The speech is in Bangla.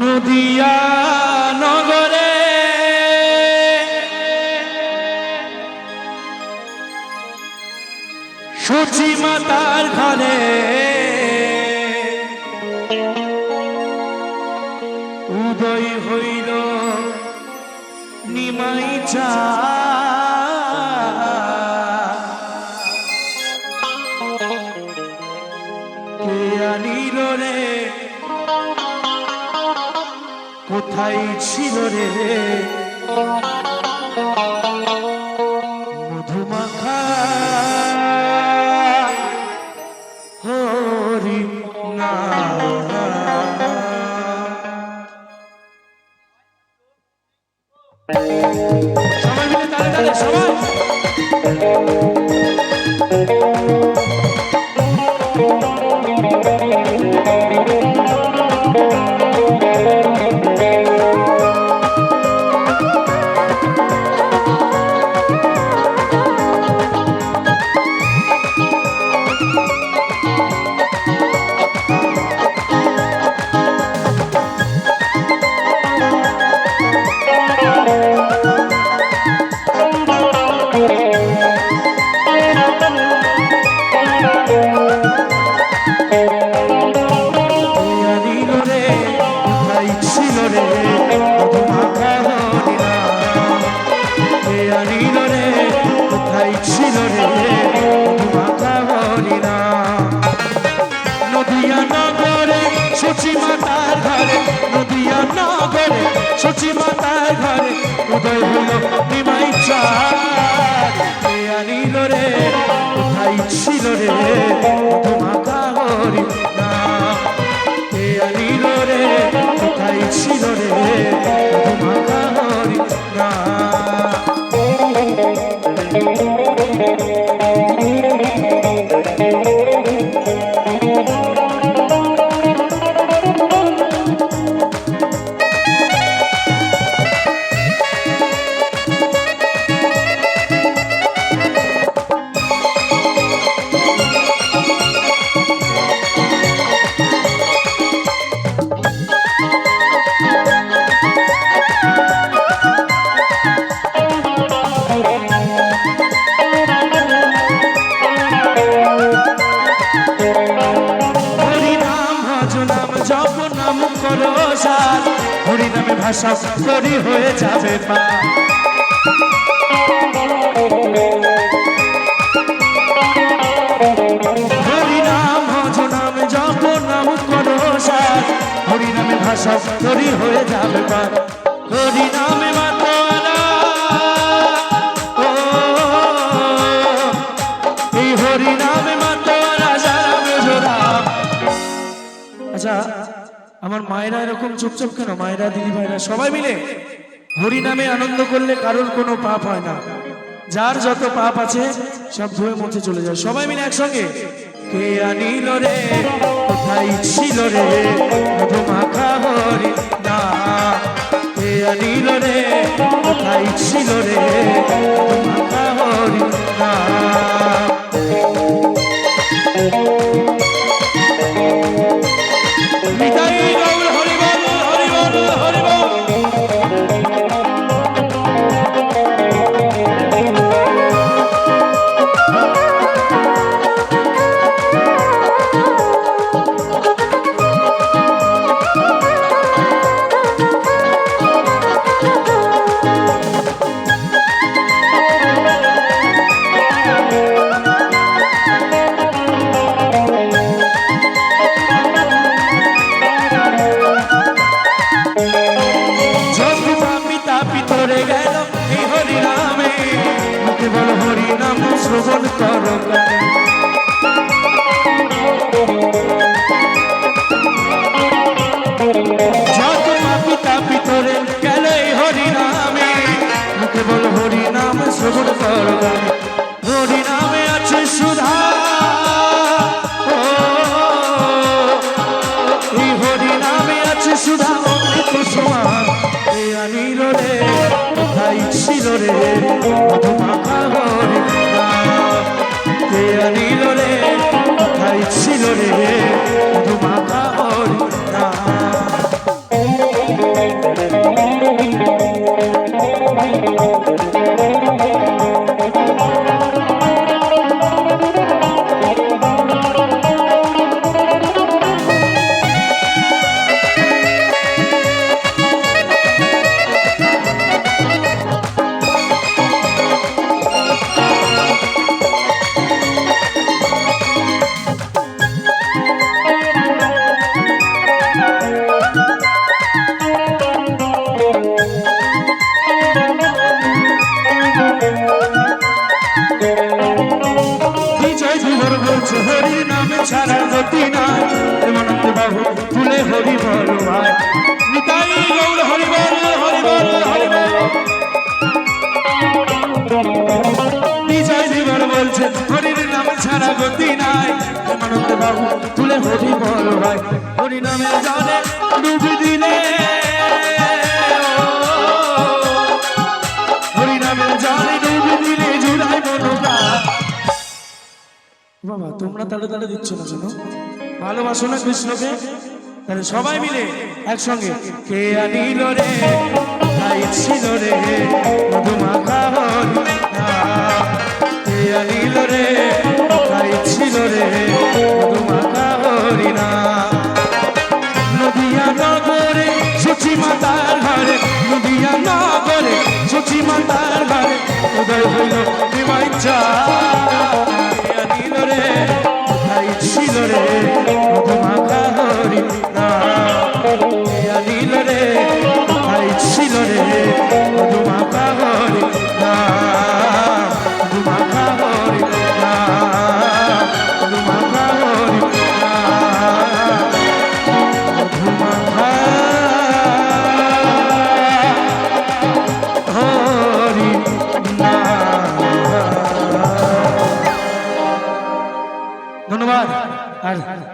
নদিয়া নগরে সূচি মাতার ঘরে উদয় হইল নিমাই চা কে আনিল রে কোথায় ছিল রে মধুমাখা হরি না সবাই মিলে তালে তালে সবাই সূচি মাতার ঘরে উদয় হইল নিমাই চাঁদ কে আনিল রে কোথায় ছিল রে মধুমাখা হরি না কে আনিল রে কোথায় ছিল রে মধুমাখা হরি না হরি নামে ভাষা করি হয়ে যাবে পা হরি নাম ভজ নাম জপ নাম করো সার হরি নামে ভাষা করি হয়ে যাবে পা হরি নামে মাতোয়ারা এই হরি নামে মাতোয়ারা যারা মেজরা আচ্ছা আমার মায়েরা এরকম চুপচাপ কেন মায়েরা দিদি ভাইরা সবাই মিলে হরি নামে আনন্দ করলে কারোর কোনো পাপ হয় না যার যত পাপ আছে সব ধুয়ে মুছে চলে যায় সবাই মিলে একসঙ্গে কে আনিল রে কোথায় ছিল রে মধুমাখা হরি না কে আনিল রে কোথায় ছিল রে মধুমাখা হরি না মিতাই গৌর হরিবল হরিবল হরিবল শ্রবণ করো যত পাপি তাপি তোরে গেল হরি নামে মুখে বল হরি নাম শ্রবণ করো হরি নামে আছে সুধা এই হরি নামে আছে সুধা অমৃত সমান এ আনিল রে কোথায় ছিল রে মধুমাখা হরি কে আনিল রে কোথায় ছিল রে মধুমাখা হরি না বাহু তুলে হরি বল ভাই হরি নামে জানে ডুবি দিলে হরি নামে জানে ডুবি দিলে জুড়াই মনোপ্রাণ। বাবা তোমরা তালে তালে দিচ্ছ না কেন? ভালোবাসো না কৃষ্ণকে? তাহলে সবাই মিলে একসঙ্গে কে আনিল রে তাই ছিল রে মধুমাখা হরি নাম। কে আনিল রে তাই ছিল রে মধুমাখা হরি নাম। নদিয়া নগরে সচি মাতার ঘরে নদিয়া নগরে সচি মাতার ঘরে উদয় হইল বিমাইচা আনিল রে তাই ছিল রে মধুমাখা হরি নাম। আনিল রে